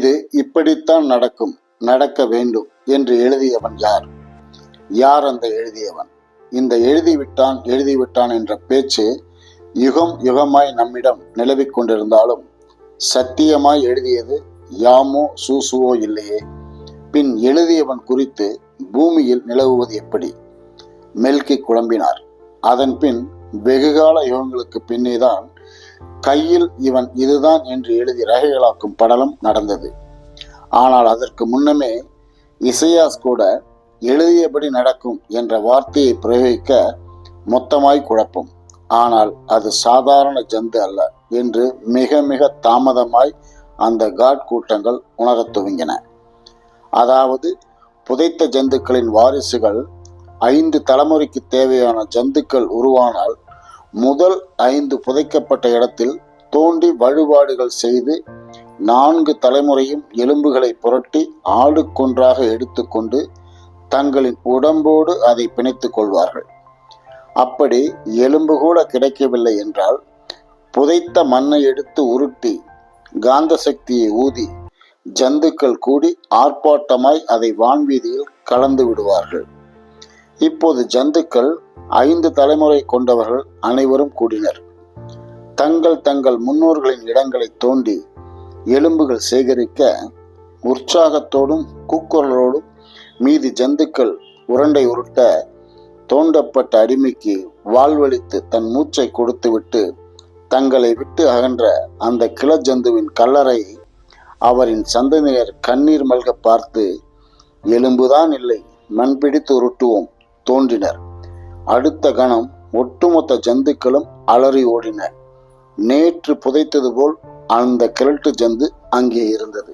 இது இப்படித்தான் நடக்கும், நடக்க வேண்டும் என்று எழுதியவன் யார்? யார் அந்த எழுதியவன்? இந்த எழுதிவிட்டான் என்ற பேச்சு யுகம் யுகமாய் நம்மிடம் நிலவிக் கொண்டிருந்தாலும் சத்தியமாய் எழுதியது யாமோ சூசுவோ இல்லையே. பின் எழுதியவன் குறித்து பூமியில் நிலவுவது எப்படி? மெல்கி குழம்பினார். அதன் பின் வெகுகால யுகங்களுக்கு பின்னேதான் கையில் இவன் இதுதான் என்று எழுதி ரகைகளாக்கும் படலம் நடந்தது. ஆனால் அதற்கு முன்னமே இசையாஸ் கூட எழுதியபடி நடக்கும் என்ற வார்த்தையை பிரயோகிக்க மொத்தமாய் குழப்பம். ஆனால் அது சாதாரண ஜந்து அல்ல என்று மிக மிக தாமதமாய் அந்த காட் கூட்டங்கள் உணரத் துவங்கின. அதாவது புதைத்த ஜந்துக்களின் வாரிசுகள் 5 தலைமுறைக்கு தேவையான ஜந்துக்கள் உருவானால் முதல் 5 புதைக்கப்பட்ட இடத்தில் தோண்டி வழிபாடுகள் செய்து 4 தலைமுறையும் எலும்புகளை புரட்டி ஆளுக்கொன்றாக எடுத்துக்கொண்டு தங்களின் உடம்போடு அதை பிணைத்துக் கொள்வார்கள். அப்படி எலும்பு கூட கிடைக்கவில்லை என்றால் புதைத்த மண்ணை எடுத்து உருட்டி காந்த சக்தியை ஊதி ஜந்துக்கள் கூடி ஆர்ப்பாட்டமாய் அதை வான்வீதியில் கலந்து விடுவார்கள். இப்போது ஜந்துக்கள் 5 தலைமுறை கொண்டவர்கள் அனைவரும் கூடினர். தங்கள் முன்னோர்களின் இடங்களை தோண்டி எலும்புகள் சேகரிக்க உற்சாகத்தோடும் கூக்குரலோடும் மீதி ஜந்துக்கள் உருண்டை உருட்ட தோண்டப்பட்ட அடிமைக்கு வாழ்வழித்து தன் மூச்சை கொடுத்துவிட்டு தங்களை விட்டு அகன்ற அந்த கிளஜந்துவின் கல்லறையை அவரின் சந்ததியினர் கண்ணீர் மல்க பார்த்து எலும்புதான் இல்லை, மண் பிடித்து உருட்டுவோம் தோன்றினர். அடுத்த கணம் ஒட்டுமொத்த ஜந்துக்களும் அலறி ஓடின. நேற்று புதைத்தது போல் அந்த கிழட்டு ஜந்து அங்கே இருந்தது.